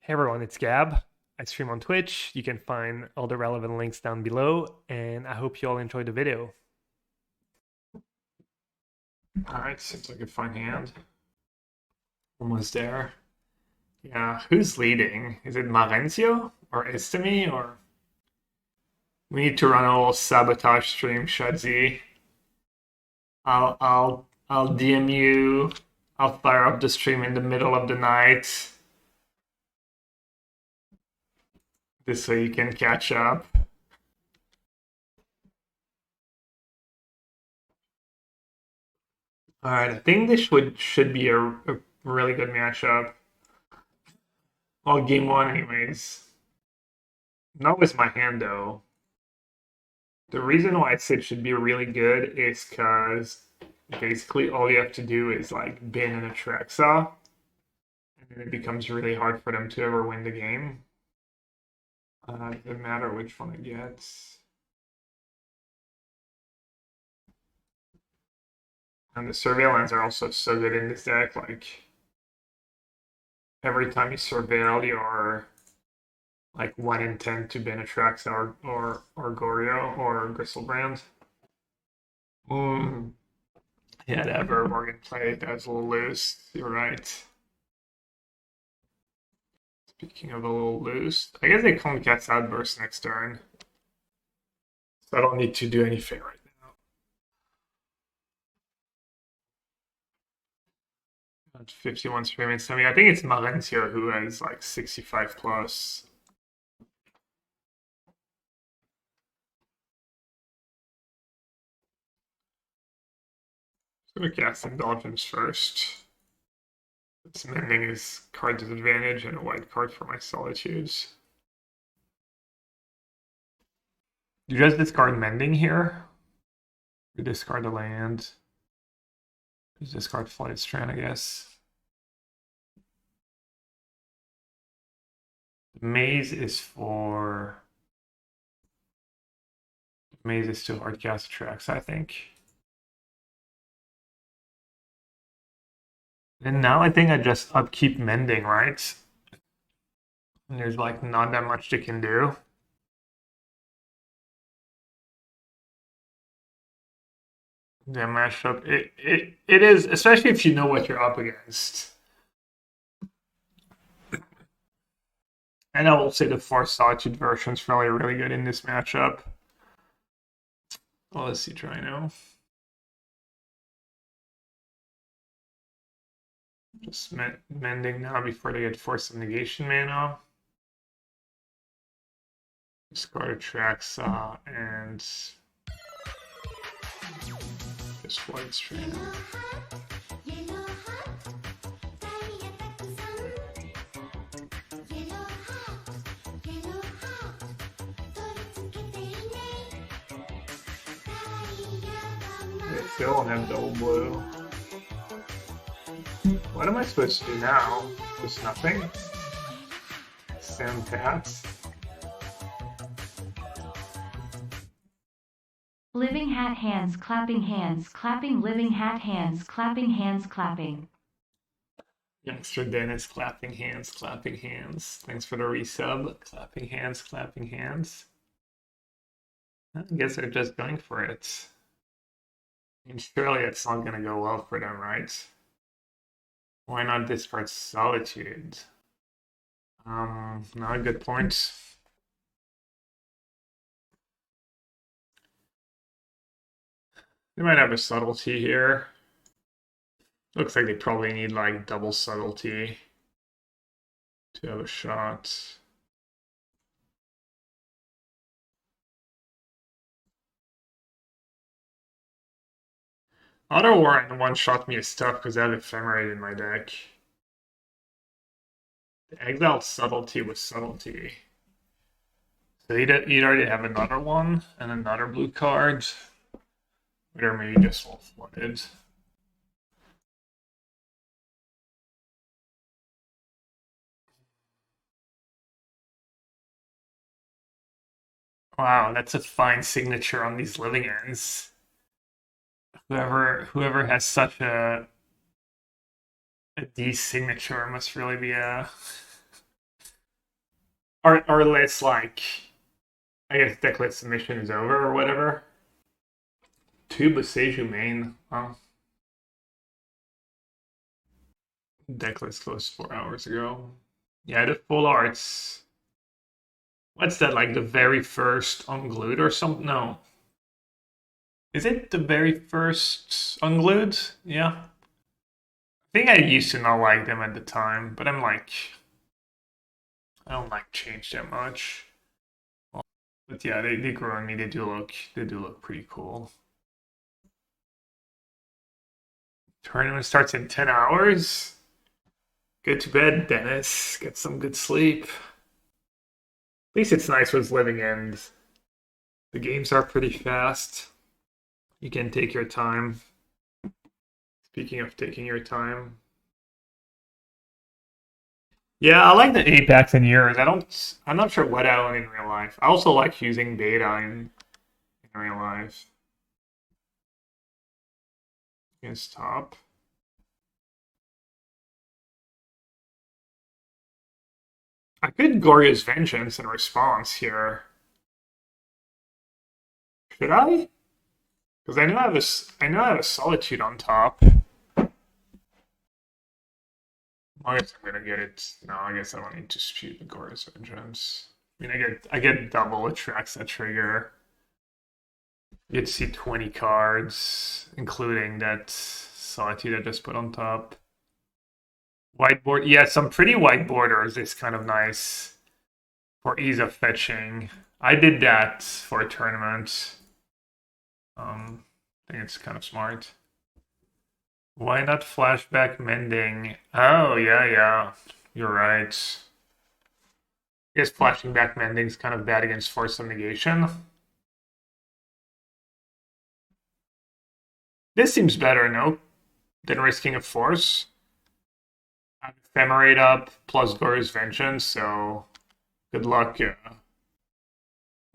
Hey everyone, it's Gab. I stream on Twitch. You can find all the relevant links down below, and I hope you all enjoyed the video. Alright, seems like a fun hand. Almost there. Yeah, who's leading? Is it Marencio or Istemi or we need to run a little sabotage stream, Shudzy. I'll DM you. I'll fire up the stream in the middle of the night. This way you can catch up. Alright, I think this should be a really good matchup. Well, game one anyways. Not with my hand though. The reason why I said should be really good is because basically all you have to do is like bin an Atraxa, and then it becomes really hard for them to ever win the game. It doesn't matter which one it gets. And the surveillance are also so good in this deck, like every time you surveil, you're like 1 in 10 to bin Atraxa or Goryo or Griselbrand. Yeah, that Morgan play, that was a little loose. You're right. Speaking of a little loose, I guess they call Cat's Outburst next turn. So I don't need to do anything right now. Got 51 streaming. I mean, I think it's Marencio who has like 65 plus. I'm gonna cast Indulgence first. This Mending is card disadvantage and a white card for my Solitudes. You just discard Mending here. You discard a land. You discard Flooded Strand, I guess. Maze is for... Maze is to hard cast Atraxa, I think. And now I think I just upkeep Mending, right? And there's like not that much they can do. The mashup, it is, especially if you know what you're up against. And I will say the Force Solitude version is probably really good in this matchup. Well, let's see, try now. Just Mending now before they get Force of Negation mana. Discard Atraxa and just Flooded Strand. They still don't have double blue. What am I supposed to do now? Just nothing? Sand taps? Living hat hands clapping hands clapping living hat hands clapping hands clapping. Youngster Dennis clapping hands clapping hands. Thanks for the resub. Clapping hands clapping hands. I guess they're just going for it. And surely it's not gonna go well for them, right? Why not discard Solitude? Not a good point. They might have a subtlety here. Looks like they probably need like double subtlety to have a shot. Auto Warren one-shot me is tough because I have Ephemerate in my deck. The Exiled Subtlety was Subtlety. So you'd already have another one and another blue card. Or maybe just all flooded. Wow, that's a fine signature on these living ends. Whoever has such a D signature must really be a Or less like, I guess Decklist submission is over or whatever. 2 Boseiju main. Wow. Decklist closed 4 hours ago. Yeah, the full arts. What's that, like the very first unglued or something? No. Is it the very first unglued? Yeah. I think I used to not like them at the time, but I'm like, I don't like change that much. But yeah, they grow on me. They do look pretty cool. Tournament starts in 10 hours. Go to bed, Dennis. Get some good sleep. At least it's nice with living ends. The games are pretty fast. You can take your time. Speaking of taking your time. Yeah, I like the Apex in yours. I'm not sure what I own in real life. I also like using beta in real life. Stop. I could Goryo's Vengeance in response here. Should I? Because I know I have a Solitude on top. I guess I'm gonna get it. No, I guess I don't need to dispute the Goryo's Vengeance. I mean, I get double Atraxa trigger. You get to see 20 cards, including that Solitude I just put on top. Whiteboard, yeah, some pretty white borders is kind of nice for ease of fetching. I did that for a tournament. I think it's kind of smart. Why not flashback mending? Oh, yeah, you're right. I guess flashing back mending is kind of bad against Force of Negation. This seems better, no? Than risking a Force. Ephemerate up plus Goryo's Vengeance, so good luck.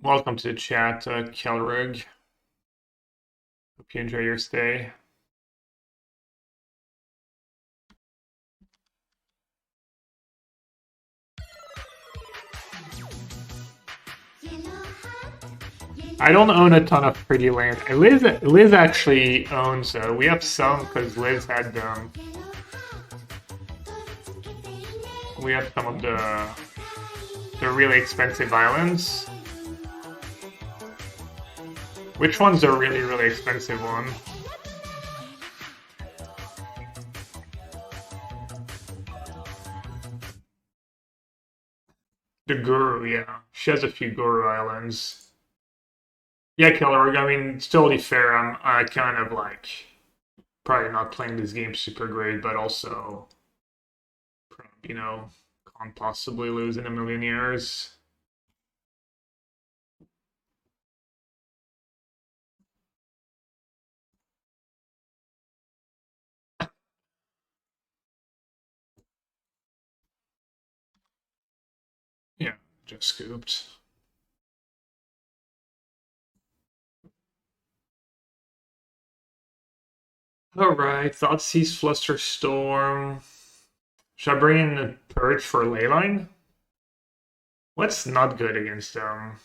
Welcome to the chat, Kelrig. Hope you enjoy your stay. I don't own a ton of pretty land. Liz actually owns. We have some because Liz had them. We have some of the really expensive islands. Which one's a really, really expensive one? The Guru, yeah. She has a few Guru islands. Yeah, Keller, I mean, it's totally fair. I kind of like probably not playing this game super great, but also, you know, can't possibly lose in a million years. Yeah, just scooped. Alright, Thoughtseize Fluster Storm. Should I bring in the Purge for Leyline? What's not good against them?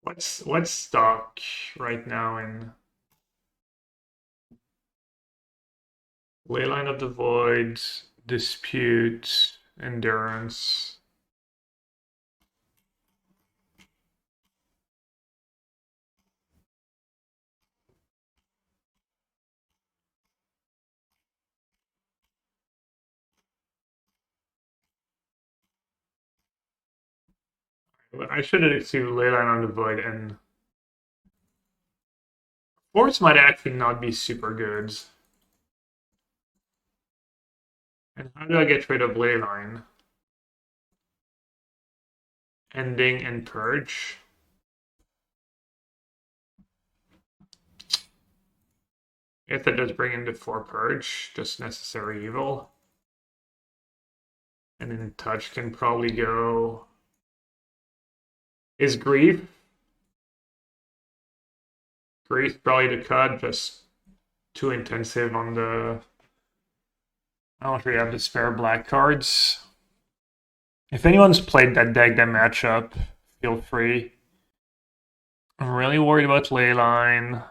What's stock right now in Leyline of the Void, Dispute, Endurance? I should have do Leyline on the Void, and Force might actually not be super good. And how do I get rid of Leyline? Ending and Purge. If that does bring in the 4 Purge, just Necessary Evil. And then Touch can probably go. Is Grief? Grief probably the cut, just too intensive on the. I don't really have the spare black cards. If anyone's played that deck, that matchup, feel free. I'm really worried about Leyline.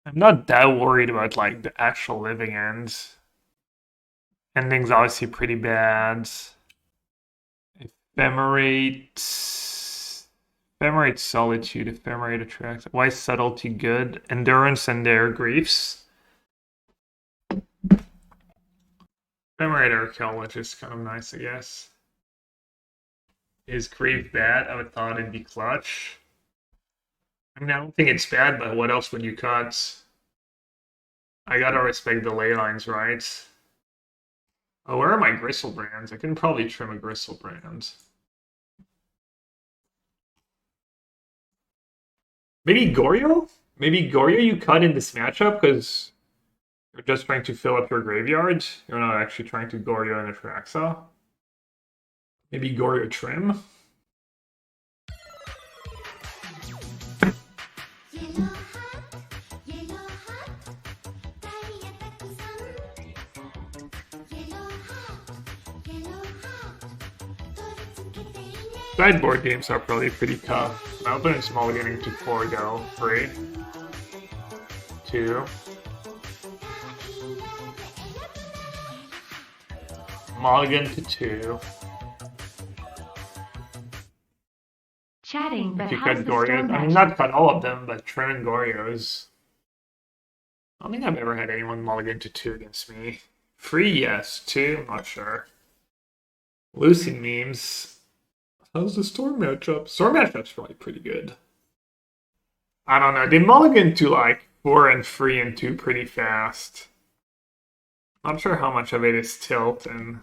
I'm not that worried about like the actual living ends. Ending's obviously pretty bad. Ephemerate, Solitude, Ephemerate Atraxa. Why is Subtlety good? Endurance and their griefs. Ephemerate Archaeologist is kind of nice, I guess. Is Grief bad? I would thought it'd be clutch. I mean, I don't think it's bad, but what else would you cut? I gotta respect the ley lines, right? Oh, where are my Griselbrands? I can probably trim a Griselbrand. Maybe Goryo? Maybe Goryo you cut in this matchup because you're just trying to fill up your graveyard. You're not actually trying to Goryo and Atraxa. Maybe Goryo trim. Sideboard games are probably pretty tough. My opponent's mulliganing to 4 go. 3, 2. Mulligan to 2. Chatting, but If you how's cut the Goryos, storm I mean, not cut all of them, but trim and Goryos. I don't think I've ever had anyone mulligan to 2 against me. 3, yes. 2, I'm not sure. Lucy memes. How's the Storm matchup? Storm matchup's probably pretty good. I don't know. They mulligan to like 4 and 3 and 2 pretty fast. Not sure how much of it is tilt and.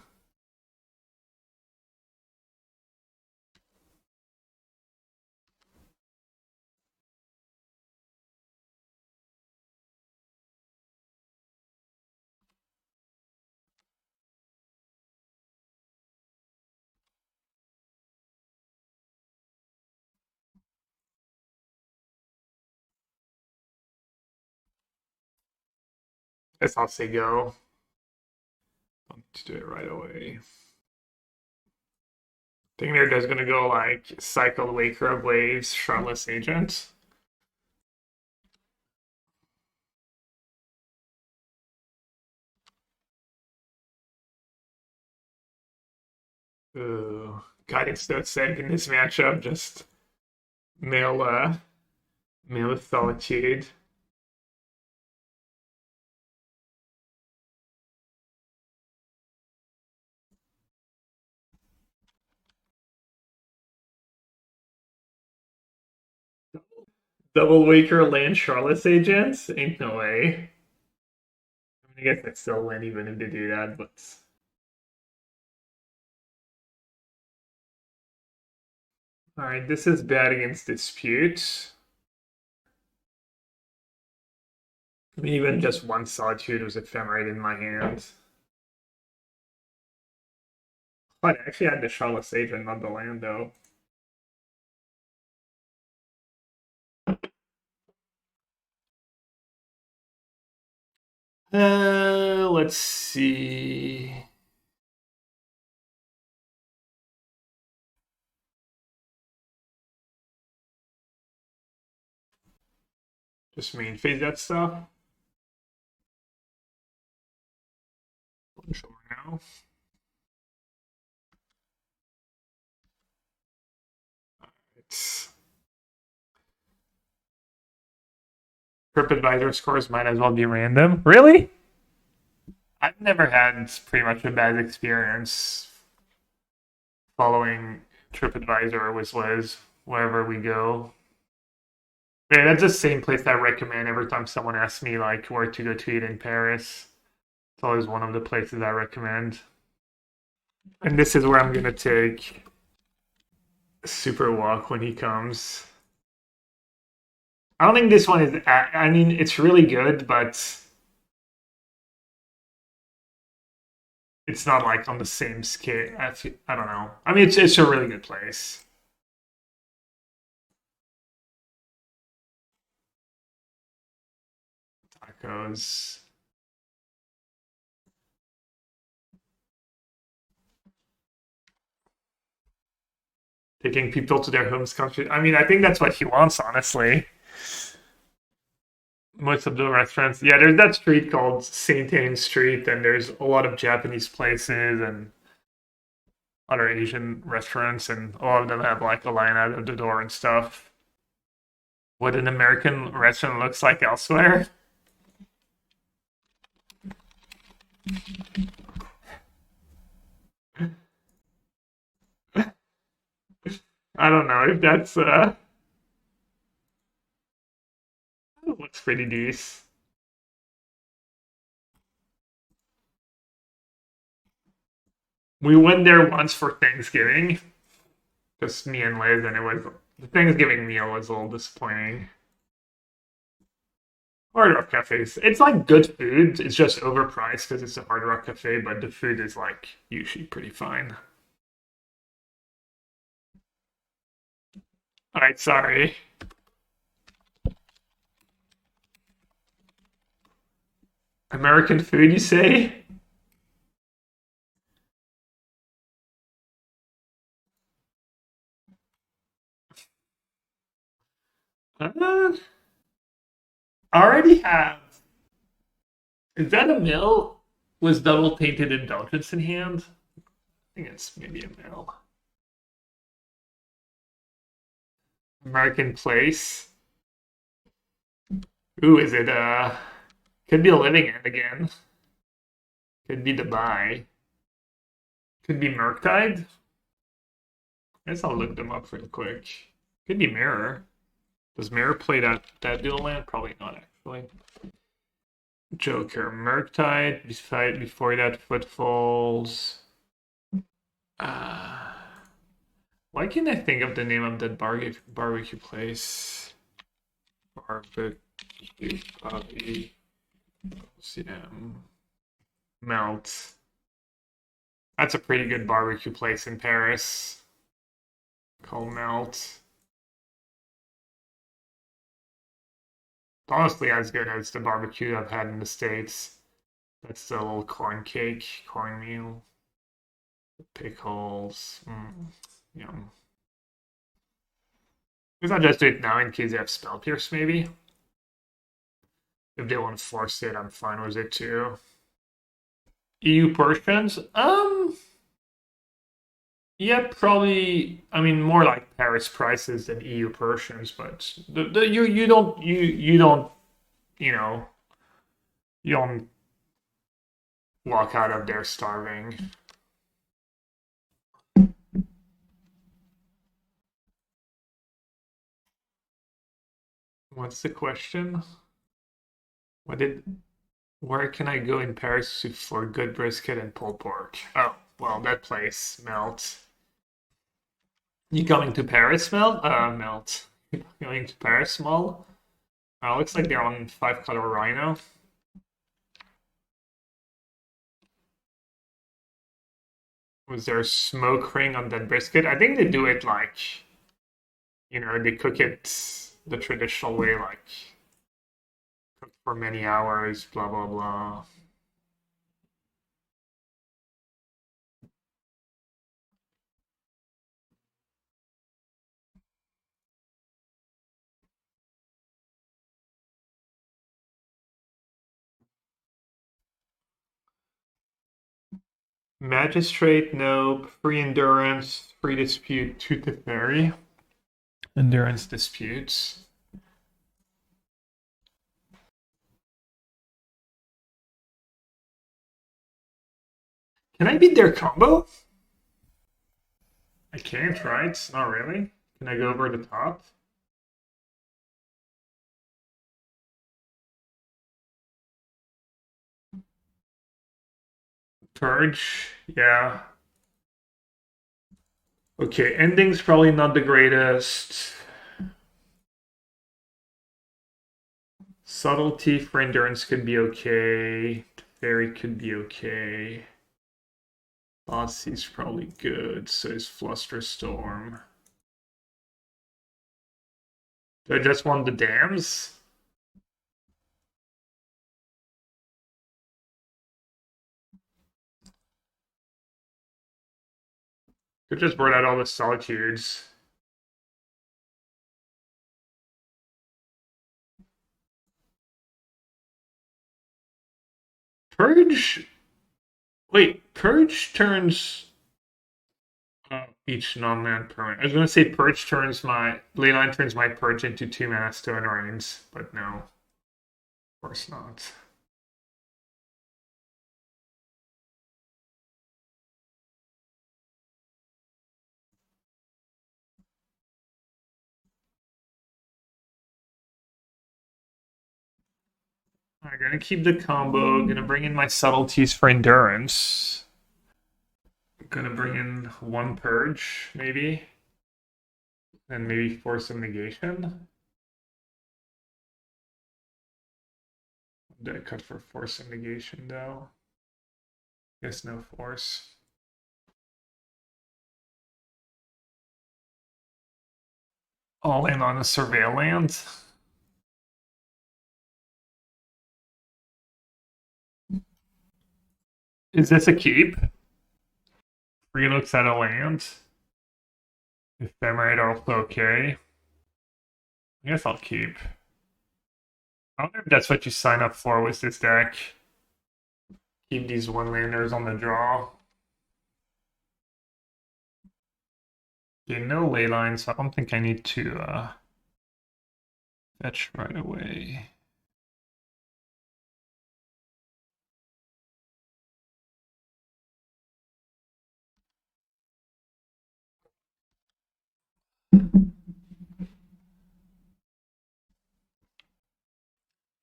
Guess I'll say go. Let's do it right away. I think they're just gonna go like Cycle Waker of Waves, Shardless Agent. Ooh, Guiding Stoic in this matchup, just mail with Solitude. Double Waker land Shardless Agents? Ain't no way. I guess I still win even if they do that, but. Alright, this is bad against Dispute. I mean, even just one Solitude was Ephemerate in my hand. But I actually had the Shardless Agent, not the land, though. Let's see. Just main phase that stuff. Sure now. Alright. TripAdvisor scores might as well be random. Really? I've never had pretty much a bad experience following TripAdvisor was wherever we go. Yeah, that's the same place I recommend every time someone asks me like where to go to eat in Paris. It's always one of the places I recommend. And this is where I'm gonna take Super Walk when he comes. I don't think this one is. I mean, it's really good, but it's not like on the same scale. I don't know. I mean, it's a really good place. Tacos. Taking people to their homes country. I mean, I think that's what he wants, honestly. Most of the restaurants, yeah, there's that street called Saint Anne Street, and there's a lot of Japanese places and other Asian restaurants, and a lot of them have like a line out of the door and stuff. What an American restaurant looks like elsewhere. I don't know if that's looks pretty decent. We went there once for Thanksgiving, just me and Liz, and it was the Thanksgiving meal was a little disappointing. Hard Rock cafes, it's like good food. It's just overpriced because it's a Hard Rock cafe, but the food is like usually pretty fine. All right, sorry. American food, you say? I already have. Is that a mill with double Tainted Indulgence in hand? I think it's maybe a mill. American Place. Ooh, is it could be a Living End again. Could be the buy. Could be Murktide. I guess I'll look them up real quick. Could be Mirror. Does Mirror play that dual land? Probably not, actually. Joker, Murktide. Before that, Footfalls. Why can't I think of the name of that barbecue place? Barbecue Bobby. Melt. That's a pretty good barbecue place in Paris. Called Melt. Honestly, as good as the barbecue I've had in the States. That's the little corn cake, cornmeal, pickles. Yum. Guess I'll just do it now in case they have Spell Pierce, maybe. If they want to force it, I'm fine with it too. EU Persians? Yeah, probably. I mean, more like Paris prices than EU Persians, but you don't you don't you know you don't walk out of there starving. What's the question? Where can I go in Paris for good brisket and pulled pork? Oh, well, that place, Melt. You coming to Paris, Melt? Melt. You going to Paris, Mall? Looks like they're on 5-color Rhino. Was there a smoke ring on that brisket? I think they do it like, they cook it the traditional way, like cook for many hours, blah, blah, blah. Magistrate, nope. Free endurance, free dispute, 2 Teferi. Endurance disputes. Can I beat their combo? I can't, right? Not really. Can I go over the top? Purge, yeah. Okay, ending's probably not the greatest. Subtlety for endurance could be okay. Fairy could be okay. Bossy's probably good, so is Flusterstorm. Do I just want the dams? Could just burn out all the Solitudes. Purge? Wait, Purge turns each non-land permanent. I was gonna say Purge turns my Leyline turns my Purge into 2 mana Stone Rains, but no, of course not. I'm gonna keep the combo. Gonna bring in my subtleties for endurance. Gonna bring in 1 Purge, maybe. And maybe Force of Negation. Did I cut for Force of Negation, though? Guess no Force. All in on a Surveil land. Is this a keep? 3 looks at a land. Ephemerate also okay. I guess I'll keep. I wonder if that's what you sign up for with this deck. Keep these 1-landers on the draw. Okay, no Leyline, so I don't think I need to fetch right away.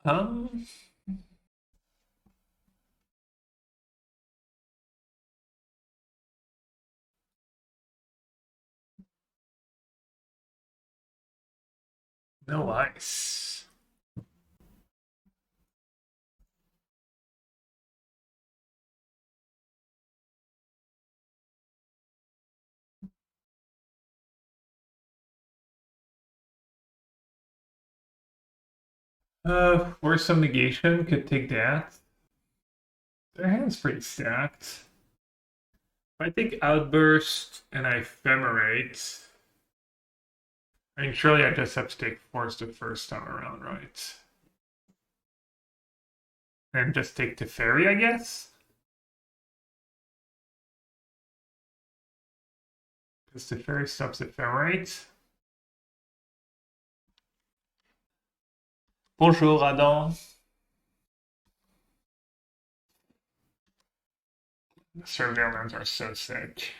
Um, no ice. Force of Negation could take that. Their hand's pretty stacked. If I take Outburst and I Ephemerate, I mean, surely I just have to take Force the first time around, right? And just take Teferi, I guess? Because Teferi stops Ephemerate. Bonjour, Adam. The Surveillance are so sick.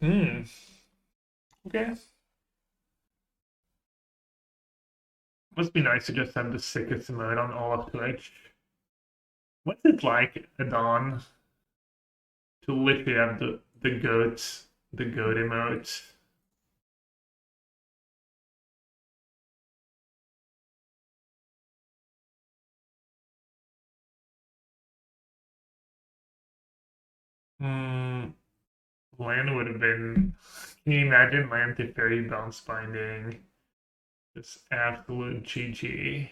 Okay. Must be nice to just have the sickest mode on all of Twitch. What's it like, Adon, to literally have the goat emote? Land would have been. Can you imagine land to fairy bounce binding? Just absolute GG.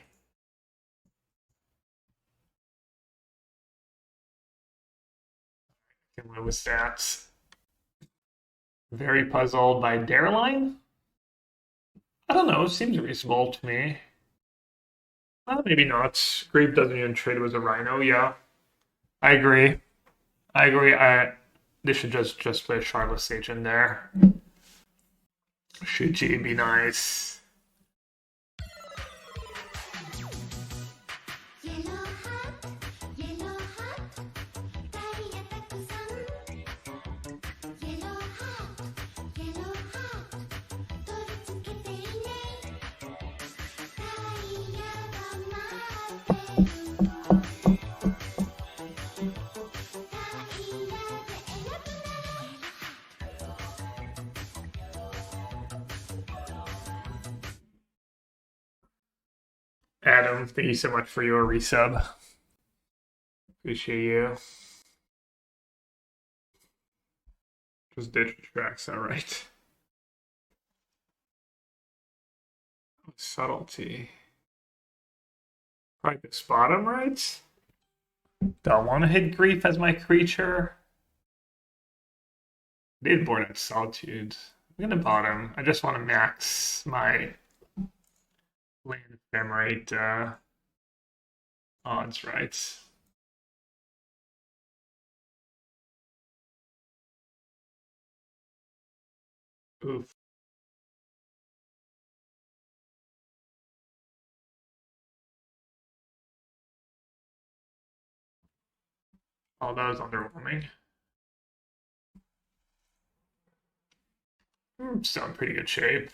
Can live with stats. Very puzzled by Dareline? I don't know, seems reasonable to me. Maybe not. Grave doesn't even trade with a Rhino, yeah. I agree. They should just play a Shardless Sage in there. Should G be nice? Adam, thank you so much for your resub. Appreciate you. Just ditch Atraxa, right? Subtlety. Right, this bottom right. Don't want to hit Grief as my creature. Did board at Solitude. I'm gonna bottom. I just want to max my land Ephemerate odds, right? Oof. Oh, that was underwhelming. Still in pretty good shape.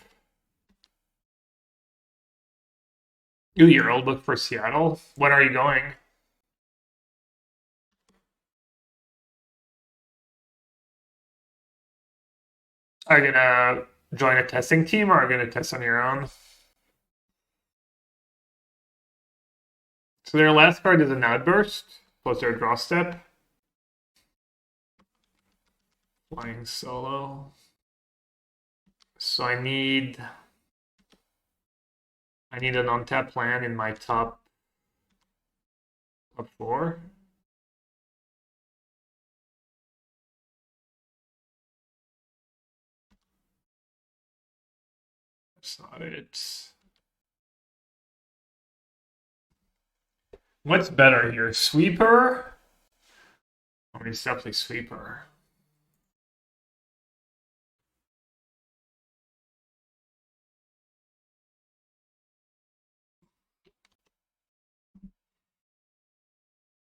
Ooh, your old book for Seattle? When are you going? Are you gonna join a testing team or are you gonna test on your own? So their last card is an Outburst, plus their draw step. Flying solo. So I need an on-tap land in my top 4. That's not it. What's better here, Sweeper? I mean, it's definitely Sweeper.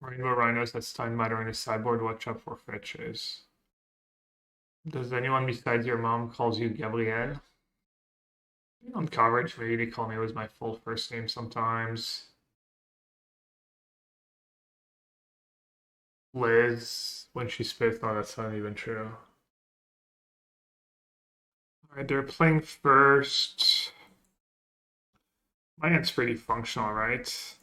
Rainbow Rhinos that's time matter in his sideboard, watch out for fetches. Does anyone besides your mom calls you Gabriel? On coverage, maybe they call me with my full first name sometimes. Liz, when she spits, no, that's not even true. Alright, they're playing first. My hand's pretty functional, right?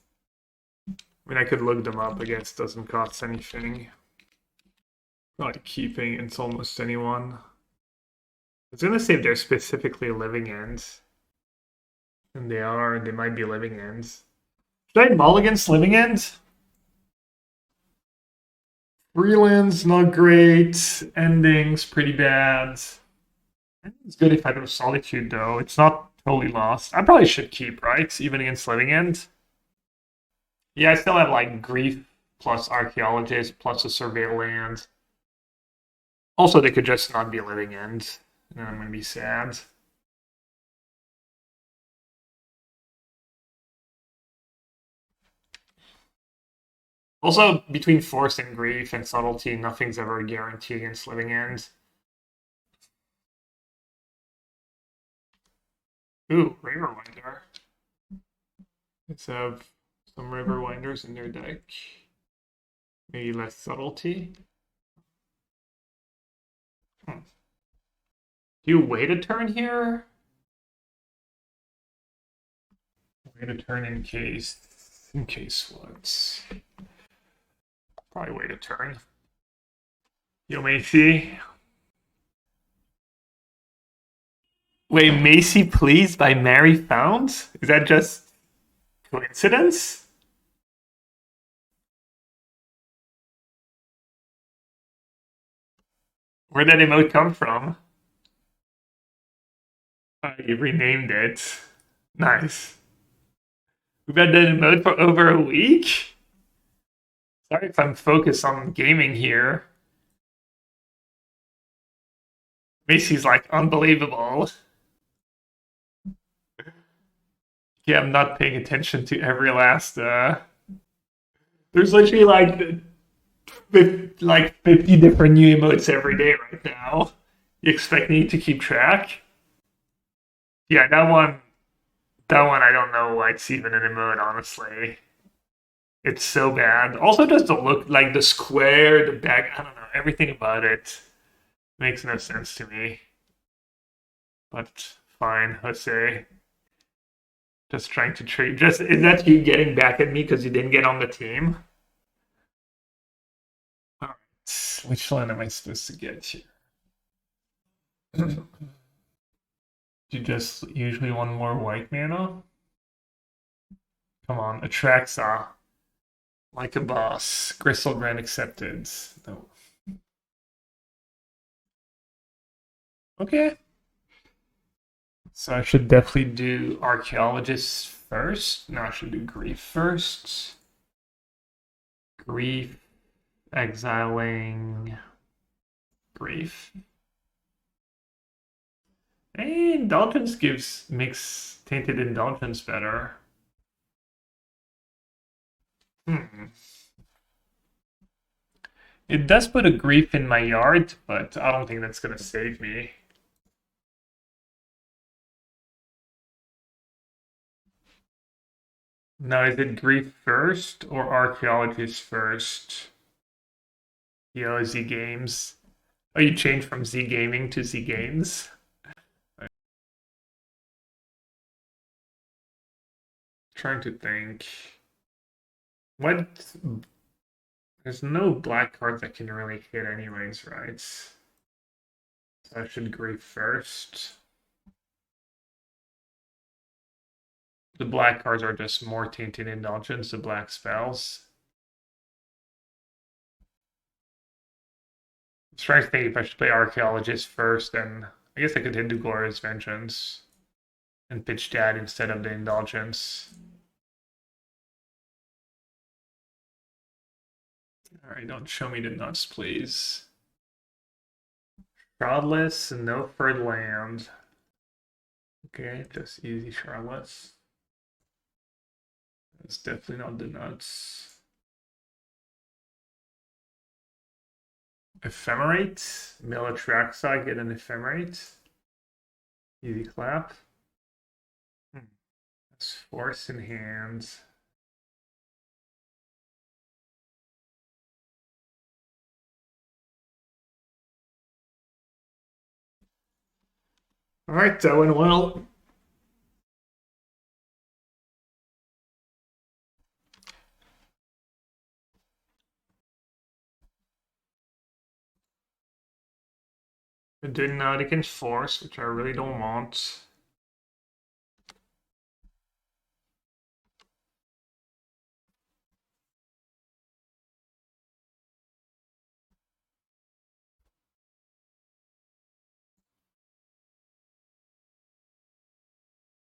I mean, I could look them up, I guess it doesn't cost anything. Probably keeping it's almost anyone. I was gonna say if they're specifically living ends. And they are, they might be living ends. Should I mulligan's living ends? Freelands, not great. Endings, pretty bad. It's good if I do Solitude, though. It's not totally lost. I probably should keep, right? Even against living ends. Yeah, I still have, like, Grief plus Archaeologist plus a Surveil land. Also, they could just not be living ends. And then I'm going to be sad. Also, between Force and Grief and Subtlety, nothing's ever guaranteed against living ends. Ooh, Riverwinder. Let's have some Riverwinders in their deck. Maybe less Subtlety. Do you wait a turn here? Wait a turn in case what? Probably wait a turn. Yo, Macy. Wait, Macy Please by Mary Found? Is that just coincidence? Where did that emote come from? You renamed it. Nice. We've had that emote for over a week? Sorry if I'm focused on gaming here. Macy's like unbelievable. Yeah, I'm not paying attention to every last. There's literally like 50 different new emotes every day right now. You expect me to keep track? Yeah, that one I don't know why it's even an emote, honestly. It's so bad. Also, just the look, like the square, the back, I don't know, everything about it makes no sense to me. But fine, let's say. Just trying to trade. Just is that you getting back at me because you didn't get on the team? All right, which one am I supposed to get here? You just usually want more white mana? Come on, Atraxa. Like a boss. Griselbrand accepted. No. Okay. So I should definitely do Archaeologist first. No, I should do Grief first. Grief, exiling, Grief. Hey, Indulgence makes Tainted Indulgence better. It does put a Grief in my yard, but I don't think that's gonna save me. Now, is it Grief first or Archaeologist first? Yo, Z Games. Oh, you changed from Z Gaming to Z Games? Trying to think. What? There's no black cards that can really hit anyways, right? So I should Grief first. The black cards are just more Tainted Indulgence, the black spells. I'm trying to think if I should play Archaeologist first, and I guess I could hit Glorious Vengeance and pitch that instead of the Indulgence. Alright, don't show me the nuts, please. Shroudless and no third land. Okay, just easy Shroudless. That's definitely not the nuts. Ephemerate, mill Atraxa, get an Ephemerate. Easy clap. That's Force in hand. Alright, that went well. I didn't know it can Force, which I really don't want.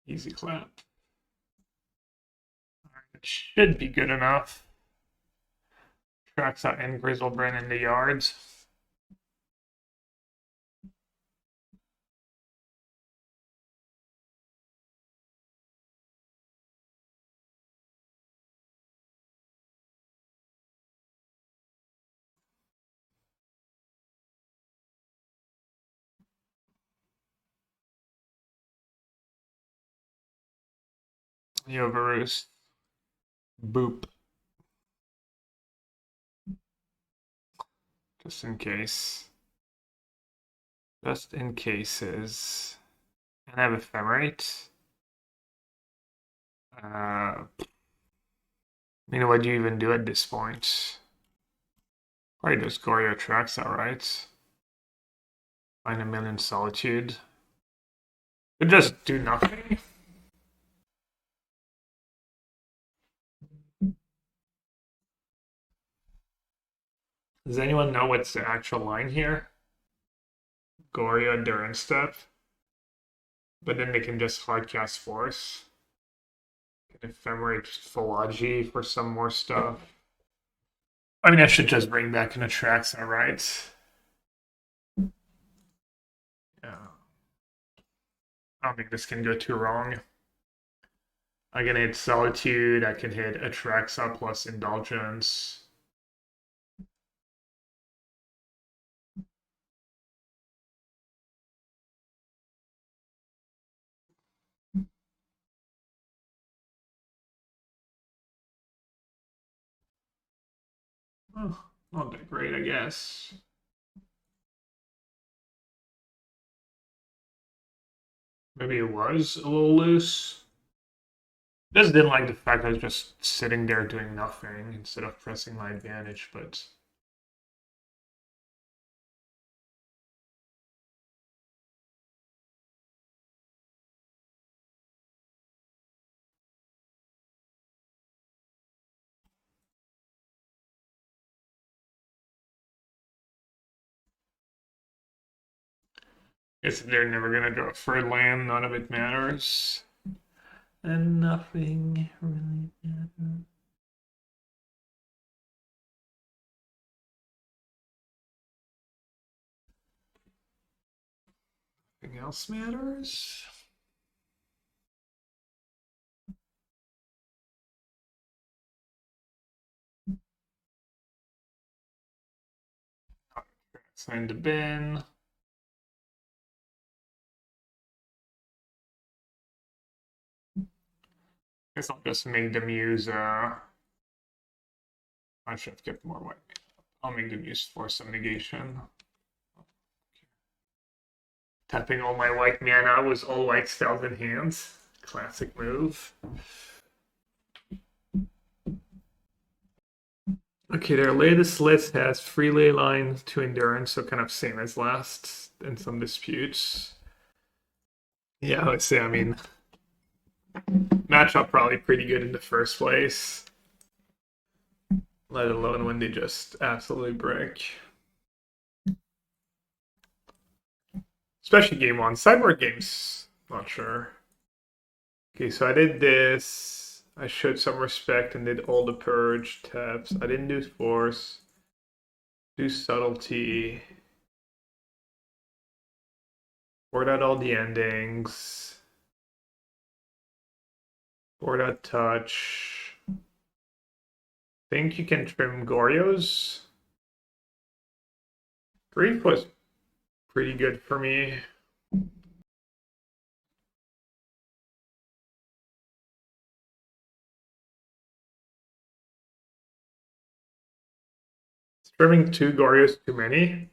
Easy clap. Alright, it should be good enough. Atraxa and Griselbrand in the yards. Yoverus. Boop. Just in case. Just in cases. And I have Ephemerate. You know what do you even do at this point? Probably just Goryo Atraxa, right? Find a million Solitude. Could just do nothing. Does anyone know what's the actual line here? Goryo during step. But then they can just hardcast Force. Can Ephemerate Fallaji for some more stuff. I mean, I should just bring back an Atraxa, right? Yeah. I don't think this can go too wrong. I can hit Solitude, I can hit Atraxa plus Indulgence. Oh, not that great, I guess. Maybe it was a little loose. Just didn't like the fact I was just sitting there doing nothing instead of pressing my advantage, but Guess if they're never gonna draw for land, none of it matters. And nothing really matters. Nothing else matters. Sign to bin. Guess I'll just make them use I should have kept more white. I'll make them use Force of Negation. Tapping all my white mana was all white spells in hands. Classic move. Okay, their latest list has 3 Leyline, 2 Endurance, so kind of same as last, and some disputes. Yeah, let's say, I mean, matchup probably pretty good in the first place, let alone when they just absolutely break. Especially game 1. Sideboard games, not sure. Okay, so I did this. I showed some respect and did all the purge taps. I didn't do force. Do subtlety. Board out all the endings. Board out touch. Think you can trim Goryos. Grief was pretty good for me. Trimming 2 Goryos too many. I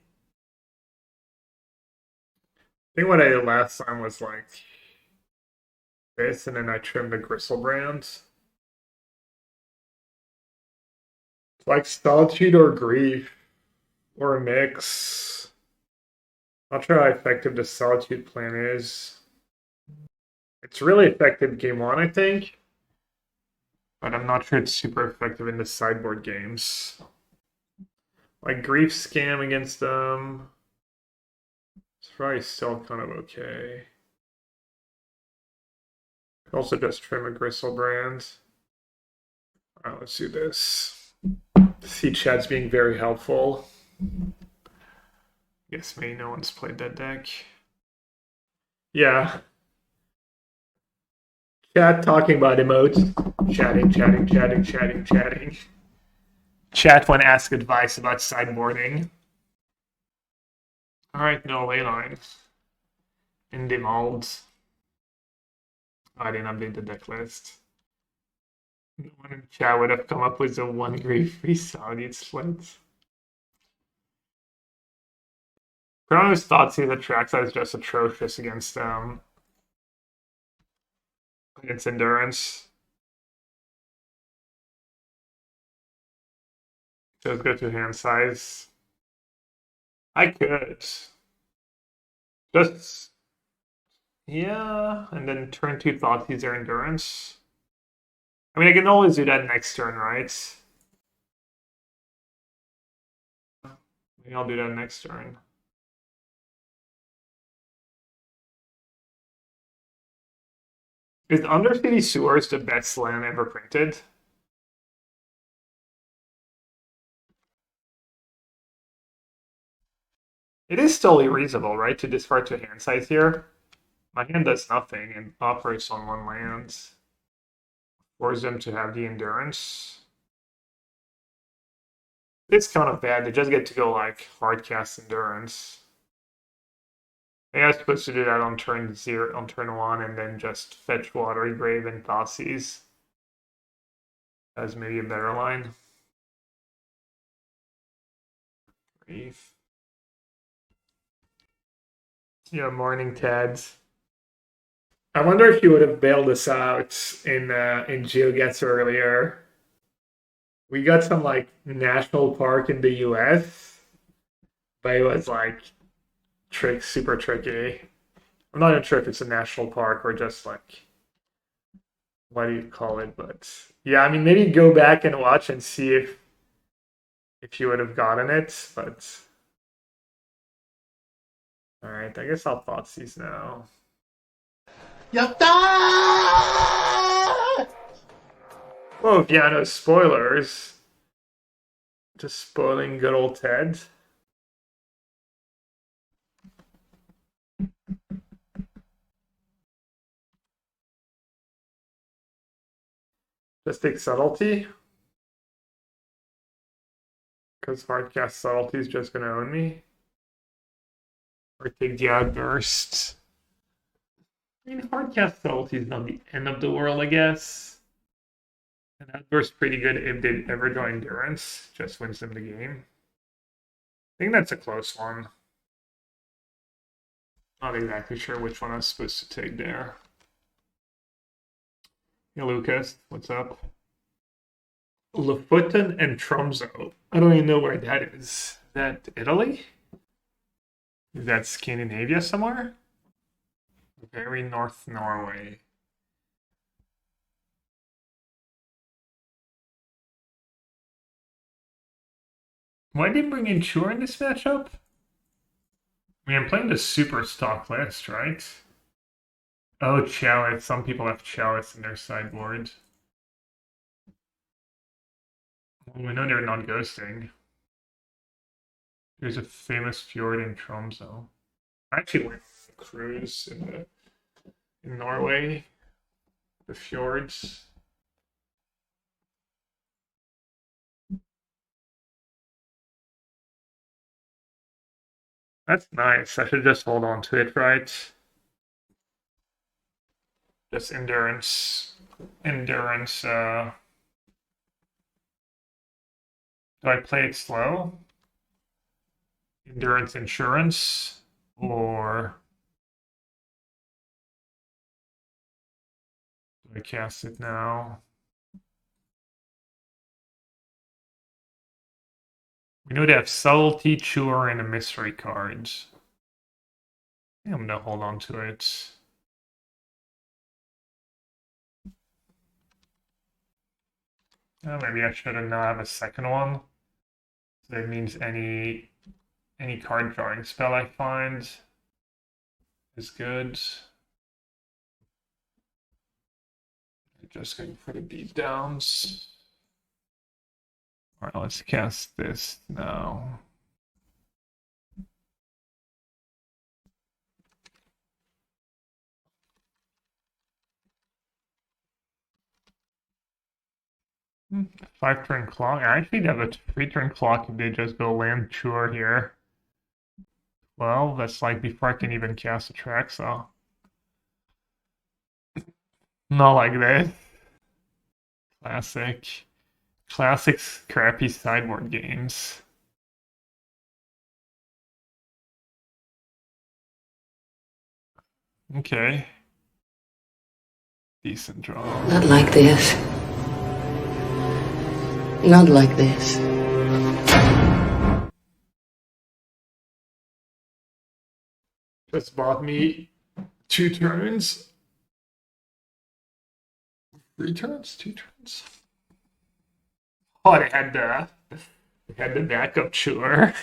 think what I did last time was like this, and then I trimmed the Griselbrand. It's like Solitude or Grief, or a mix. Not sure how effective the Solitude plan is. It's really effective game 1, I think. But I'm not sure it's super effective in the sideboard games. Like Grief Scam against them. It's probably still kind of okay. Also just trim a Griselbrand. Alright, let's do this. See Chad's being very helpful. Guess maybe no one's played that deck. Yeah. Chat talking about emotes. Chatting. Chat when asked advice about sideboarding. Alright, no Leyline. In the molds. Oh, I didn't update the deck list. No one in chat would have come up with a 1 grave free Solitude split. Chronos thought the Atraxa is just atrocious against Endurance. So let's go to hand size. I could. Just, yeah, and then turn 2 Thoughtseize their Endurance. I mean, I can always do that next turn, right? Maybe I'll do that next turn. Is Undercity Sewers the best land ever printed? It is still reasonable, right, to discard 2 hand size here? My hand does nothing and operates on 1 land. Force them to have the Endurance. It's kind of bad. They just get to go like hard cast Endurance. They are supposed to do that on turn 0, on turn 1, and then just fetch Watery Grave and Thoughtseize. As maybe a better line. Grave. Yeah, morning, Tads. I wonder if you would have bailed us out in GeoGuessr earlier. We got some like national park in the US, but it was like super tricky. I'm not even sure if it's a national park or just like, what do you call it? But yeah, I mean, maybe go back and watch and see if you would have gotten it, but Alright, I guess I'll Thoughtseize now. Yatta! Whoa, yeah, no spoilers. Just spoiling good old Ted. Just take Subtlety. Because Hardcast Subtlety is just going to own me. Or take the Outburst. I mean, Hardcast Subtlety is not the end of the world, I guess. And Outburst pretty good if they ever draw Endurance. Just wins them the game. I think that's a close one. Not exactly sure which one I was supposed to take there. Hey Lucas, what's up? Lofoten and Tromsø. I don't even know where that is. Is that Italy? Is that Scandinavia somewhere? Very North Norway. Why did they bring in Chur in this matchup? I mean, I'm playing the super stock list, right? Oh, Chalice. Some people have Chalice in their sideboard. Well, we know they're not ghosting. There's a famous fjord in Tromsø. I actually went on a cruise in Norway. The fjords. That's nice. I should just hold on to it, right? Just endurance. Endurance, do I play it slow? Endurance insurance? Or do I cast it now? We know they have Subtlety, Chur, and a Mystery card. I'm gonna hold on to it. Oh, maybe I should now have a second one. So that means any card drawing spell I find is good. Just going for the beat downs. Alright, let's cast this now. Five turn clock. I actually have a 3-turn clock if they just go land Chur here. Well, that's like before I can even cast Atraxa. Not like this. Classic. Classic crappy sideboard games. Okay. Decent draw. Not like this. Not like this. Just bought me 2 turns. 3 turns? 2 turns? Oh, they had the backup Chur.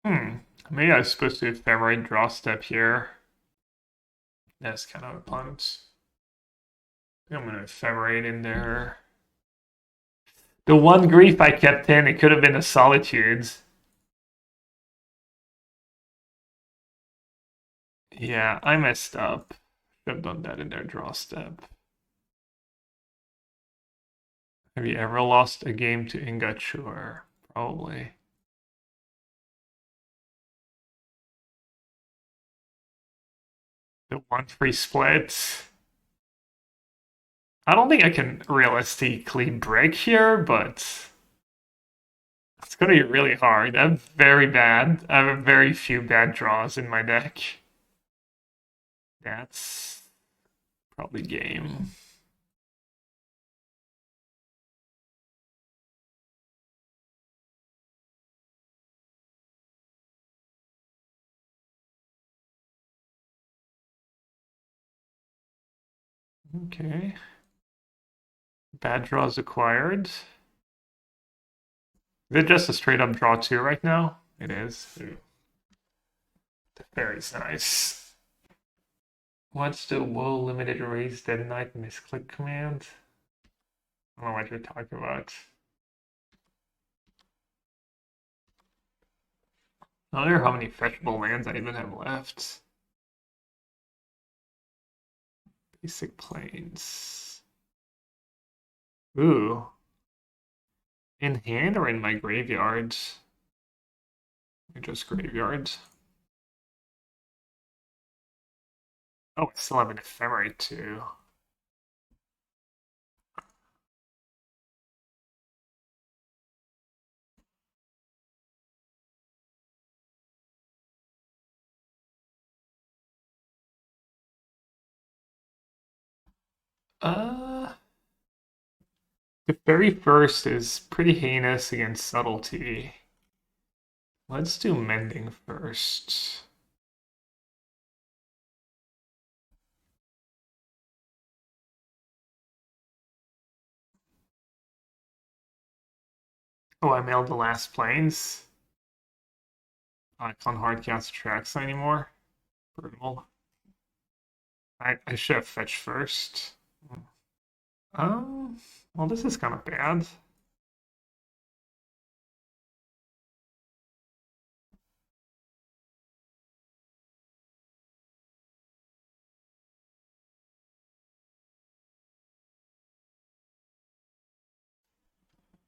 Maybe I was supposed to Ephemerate draw step here. That's kind of a punt. I think I'm gonna Ephemerate in there. The one grief I kept in, it could have been a Solitude. Yeah, I messed up. Should have done that in their draw step. Have you ever lost a game to Inga Chur? Probably. The 1-free split. I don't think I can realistically break here, but it's gonna be really hard. I'm very bad. I have very few bad draws in my deck. That's probably game. Okay. Bad draws acquired. it just a straight up draw 2 right now? It is. Ooh. Teferi's nice. What's the Woe Limited Raise Dead Knight misclick command? I don't know what you're talking about. I wonder how many fetchable lands I even have left. Basic Plains. Ooh. In hand or in my graveyard? Just graveyard. Oh, I still have an Ephemerate too. The very first is pretty heinous against subtlety. Let's do mending first. Oh, I mailed the last planes. I can't hardcast Atraxa anymore. Brutal. I should have fetched first. Well, this is kind of bad.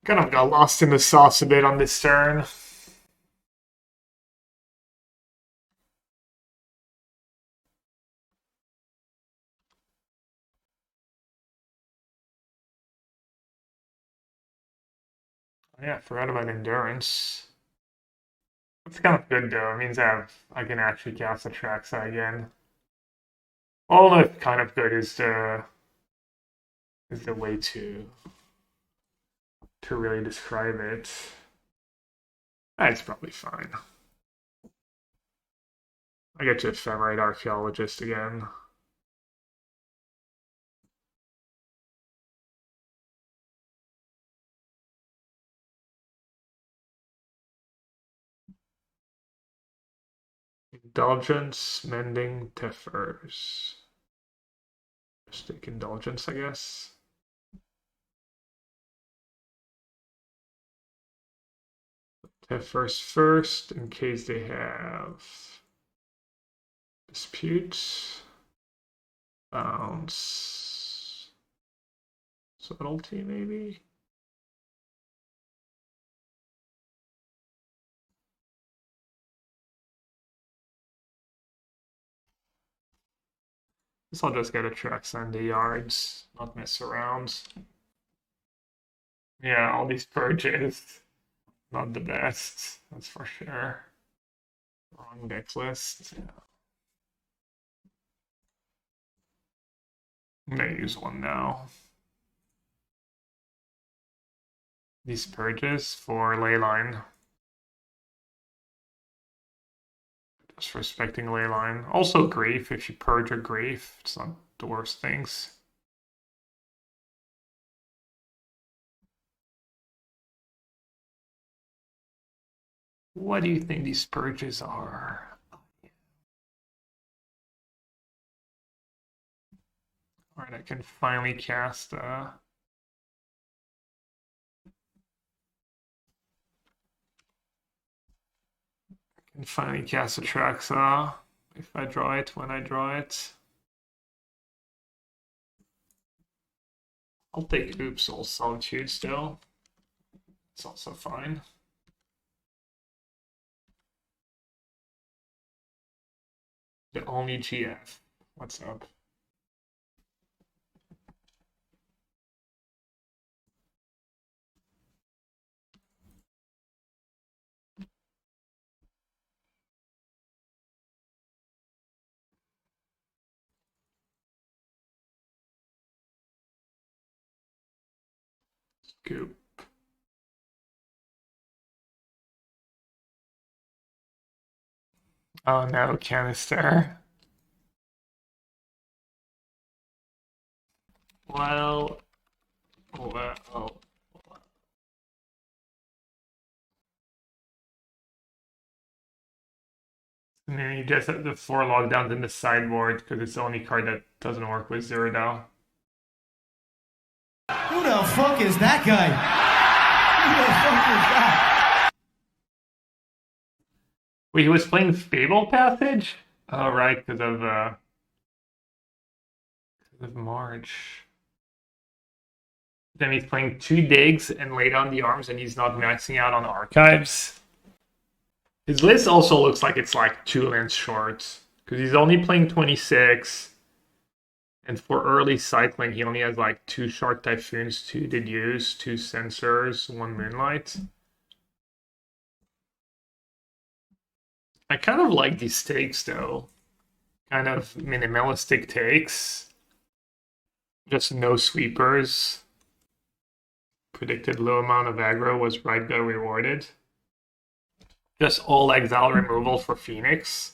Kind of got lost in the sauce a bit on this turn. Yeah, forgot about endurance. It's kind of good though. It means I can actually cast Atraxa again. Although it's kind of good is the way to really describe it. It's probably fine. I get to Ephemerate Archaeologist again. Indulgence, Mending, Tefers. Just take Indulgence, I guess. Tefers first, in case they have disputes. Bounce. Subtlety, maybe? Guess I'll just get Atraxa in the yards, not mess around. Yeah, all these purges. Not the best, that's for sure. Wrong Decklist. Yeah. I'm gonna use one now. These purges for Leyline. Just respecting Leyline. Also Grief, if you purge a Grief, it's not the worst things. What do you think these purges are? Alright, I can finally cast Atraxa if I draw it when I draw it. I'll take Oops All Solitude still. It's also fine. The only GF. What's up? Scoop. Oh no, canister. Well, And then you just have the 4 lockdowns in the sideboard because it's the only card that doesn't work with Zero. Who the fuck is that guy? Who the fuck is that? Wait, he was playing Fable Passage? Oh, right, because of March. Then he's playing 2 digs and laid on the arms, and he's not maxing out on archives. His list also looks like it's like 2 lands short, because he's only playing 26. And for early cycling, he only has like 2 Short Typhoons, 2 Deduce, 2 Sensors, 1 Moonlight. I kind of like these takes though. Kind of minimalistic takes. Just no sweepers. Predicted low amount of aggro was right guy rewarded. Just all exile removal for Phoenix.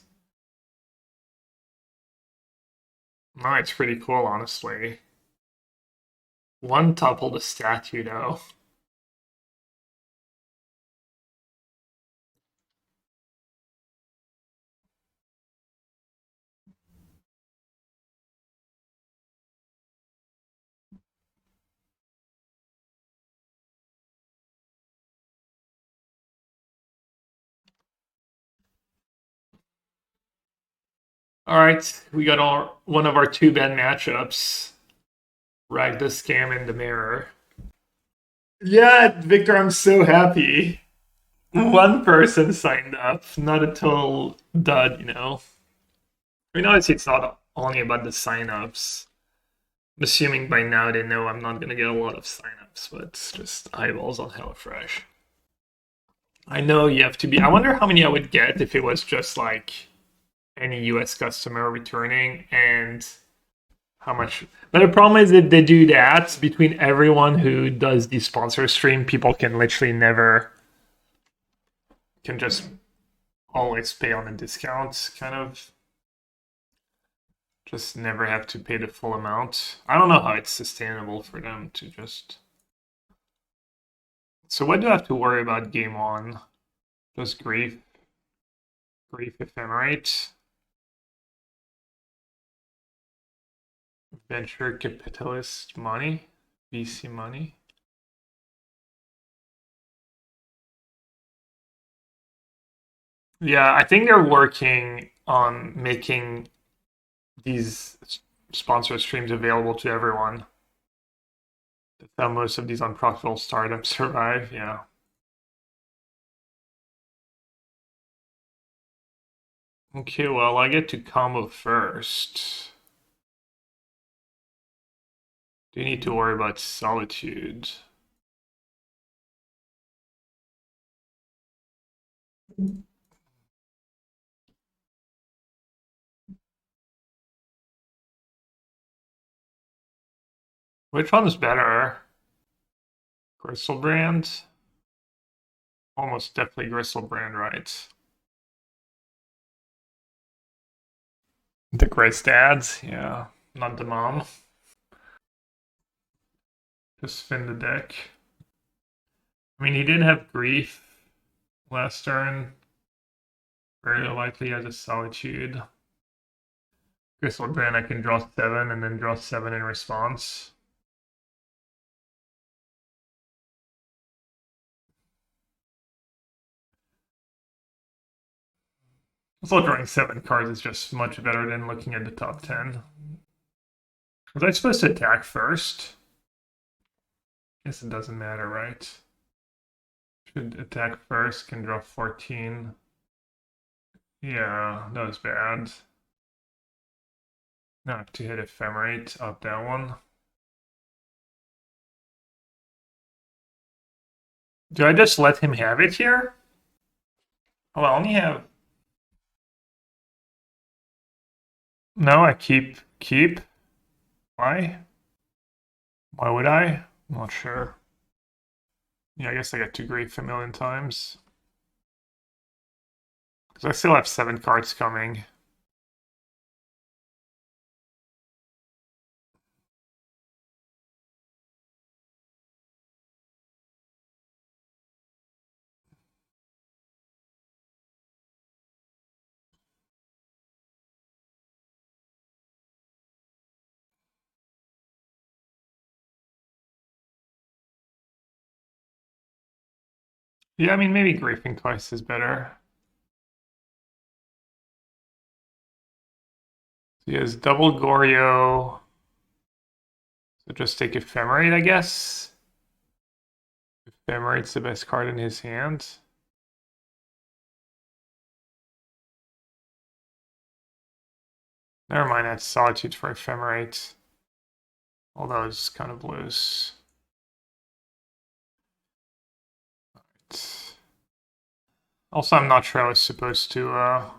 No, it's pretty cool, honestly. 1 topple the statue, though. All right, we got one of our 2 bad matchups. Rag the Scam in the mirror. Yeah, Victor, I'm so happy. 1 person signed up, not a total dud, you know. I mean, obviously it's not only about the signups. I'm assuming by now they know I'm not going to get a lot of signups, but it's just eyeballs on HelloFresh. I know you have to be... I wonder how many I would get if it was just like any US customer returning and how much. But the problem is if they do that, between everyone who does the sponsor stream, people can literally never... can just always pay on a discount, kind of. Just never have to pay the full amount. I don't know how it's sustainable for them to just... So what do I have to worry about game 1? Just Grief. Grief Ephemerate. Venture Capitalist Money. VC Money. Yeah, I think they're working on making these sponsor streams available to everyone. That's how most of these unprofitable startups survive, yeah. Okay, well, I get to combo first. Do you need to worry about Solitude? Which one's better? Griselbrand? Almost definitely Griselbrand, right? The Grace Dads? Yeah, not the mom. Just spin the deck. I mean, he did have Grief last turn. Very likely has a Solitude. Griselbrand, I can draw 7 and then draw 7 in response. Also, drawing 7 cards is just much better than looking at the top 10. Was I supposed to attack first? Guess it doesn't matter, right? Should attack first, can draw 14. Yeah, that was bad. Now I have to hit Ephemerate up that one. Do I just let him have it here? Oh, I only have... No, I keep. Why? Why would I? I'm not sure. Yeah, I guess I got 2 Grief a million times. Because I still have 7 cards coming. Yeah, I mean, maybe griefing twice is better. So he has double Goryo. So just take Ephemerate, I guess. Ephemerate's the best card in his hand. Never mind, that's Solitude for Ephemerate. Although it's kind of loose. Right. Also, I'm not sure I was supposed to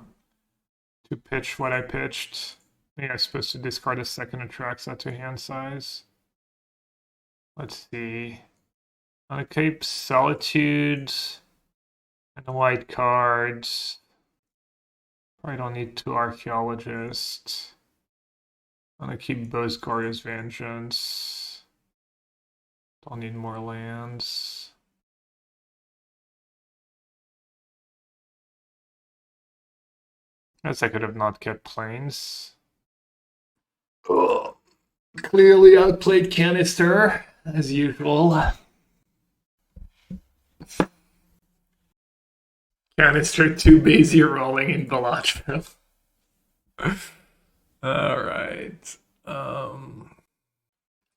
pitch what I pitched. I think I was supposed to discard a second Atraxa to hand size. Let's see. I'm gonna keep Solitude and the white cards. Probably don't need two Archaeologists. I'm gonna keep both Goryo's Vengeance. Don't need more lands. Guess I could have not kept planes. Oh, clearly outplayed Canister, as usual. Canister 2 Basie rolling in Balachville. Alright.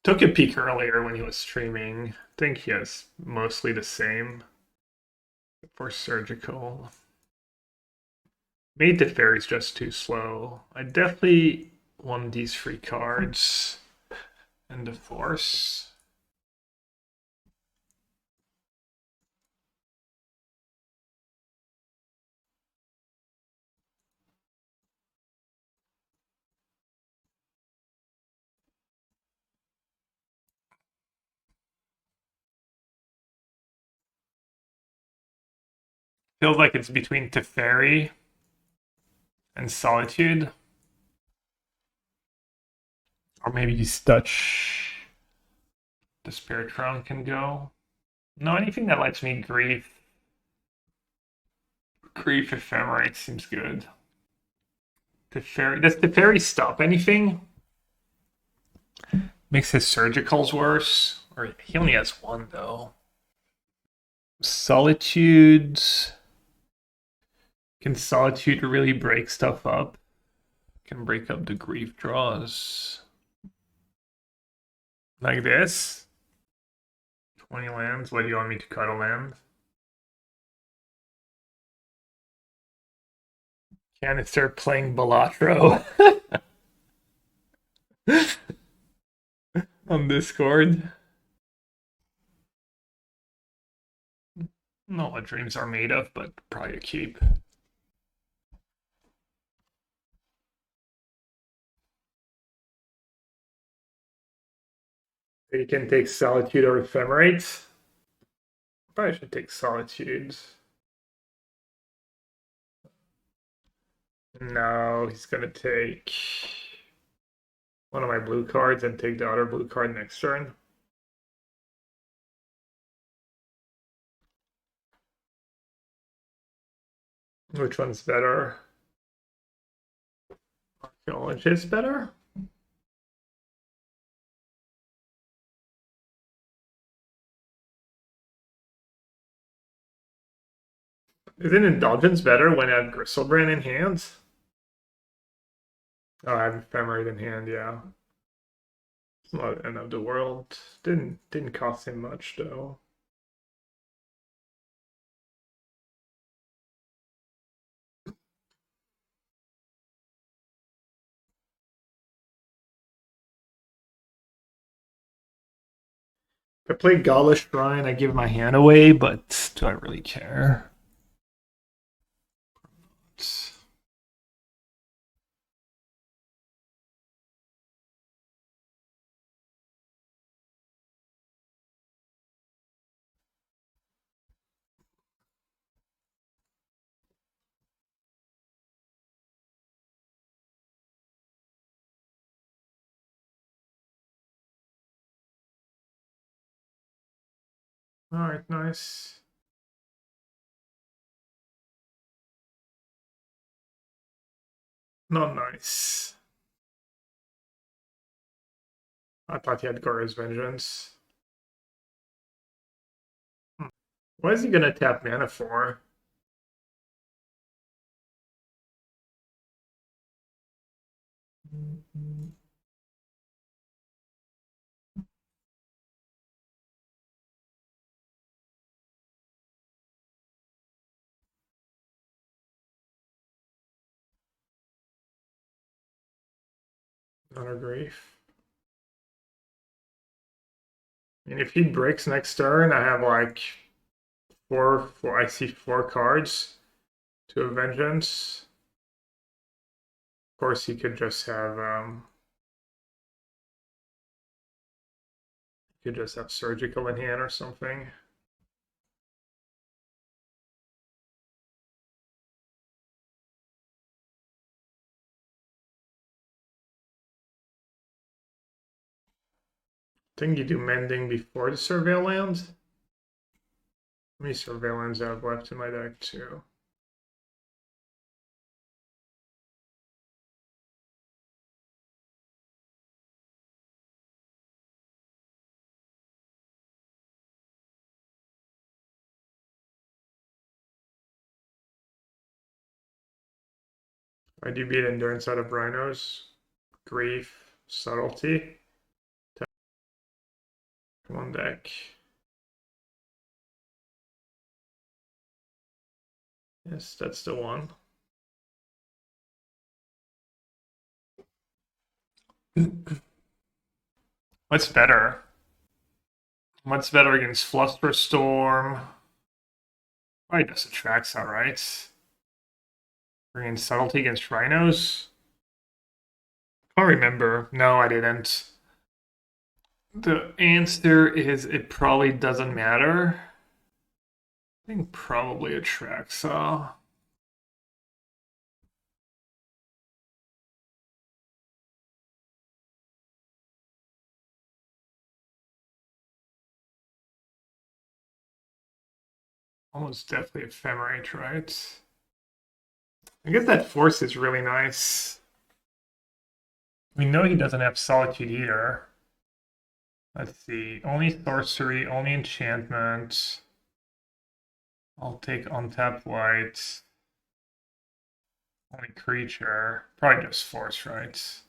Took a peek earlier when he was streaming. I think he has mostly the same for surgical. Made Teferi's just too slow. I definitely want these free cards and the Force. Feels like it's between Teferi and Solitude. Or maybe Stutch the Spirit Crown can go. No, anything that lets me grief Ephemerate seems good. Teferi, does Teferi stop anything? Makes his surgicals worse. Or he only has one though. Solitude. Can Solitude really break stuff up? Can break up the grief draws. Like this? 20 lands? What do you want me to cut a land? Can it start playing Balatro? On Discord? Not what dreams are made of, but probably a keep. You can take Solitude or Ephemerate. Probably should take Solitude. No, he's gonna take one of my blue cards and take the other blue card next turn. Which one's better? Archaeologist better? Isn't Indulgence better when I have Griselbrand in hand? Oh, I have Ephemerate in hand, yeah. It's not the end of the world. Didn't cost him much though. If I play Godless Shrine, I give my hand away, but do I really care? Alright, nice. Not nice. I thought he had Goryo's Vengeance. What is he gonna tap mana for? Watery Grave. And if he breaks next turn, I have like four. I see 4 cards to a Vengeance. Of course, he could just have Surgical in hand or something. I think you do Mending before the Surveil land. How many Surveil lands I have left in my deck too? I do beat Endurance out of Rhinos. Grief, Subtlety. One deck. Yes, that's the one. What's better? What's better against Flusterstorm? Probably just Atraxa, right? Against Subtlety against Rhinos? I don't remember. No, I didn't. The answer is it probably doesn't matter. I think probably Atraxa. Almost definitely Ephemerate, right? I guess that Force is really nice. We know he doesn't have Solitude either. Let's see. Only Sorcery, only Enchantment. I'll take Untapped White. Only Creature. Probably just Force, right?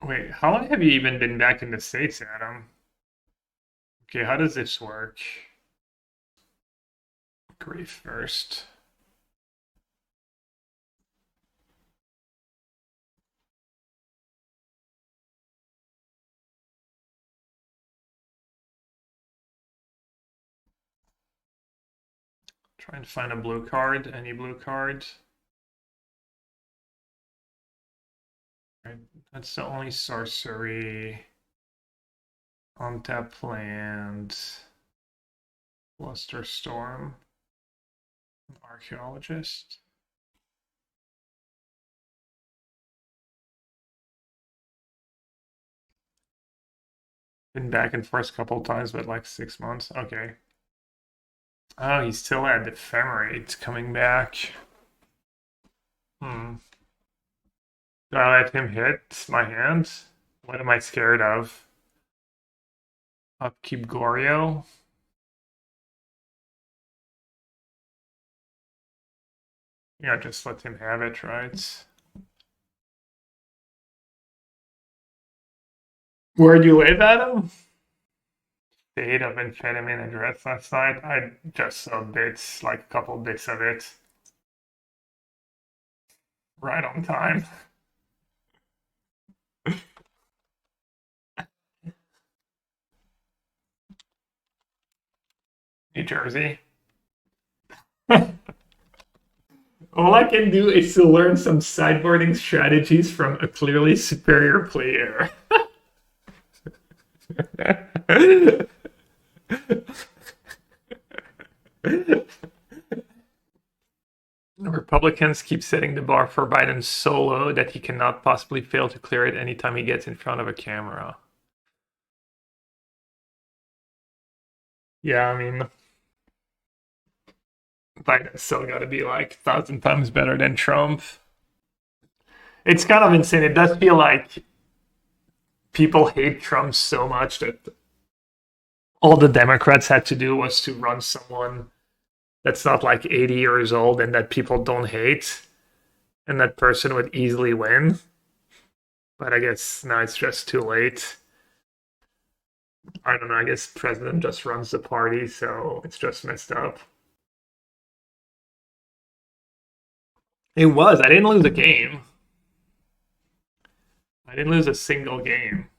Wait, how long have you even been back in the States, Adam? Okay, how does this work? Grief first. Try and find a blue card, any blue card. Right, that's the only sorcery. Untap land. Flusterstorm. Archaeologist. Been back and forth a couple times, but like 6 months. Okay. Oh, he still had Ephemerate coming back. Do I let him hit my hand? What am I scared of? Upkeep Goryo. Yeah, just let him have it, right? Where'd you live, Adam? State of amphetamine address last night. I just saw bits, like a couple bits of it. Right on time. New Jersey. All I can do is to learn some sideboarding strategies from a clearly superior player. Republicans keep setting the bar for Biden so low that he cannot possibly fail to clear it anytime he gets in front of a camera. Yeah, I mean, Biden's still got to be like 1,000 times better than Trump. It's kind of insane. It does feel like people hate Trump so much that all the Democrats had to do was to run someone that's not like 80 years old and that people don't hate, and that person would easily win. But I guess now it's just too late. I don't know, I guess president just runs the party, so it's just messed up. It was. I didn't lose a game. I didn't lose a single game.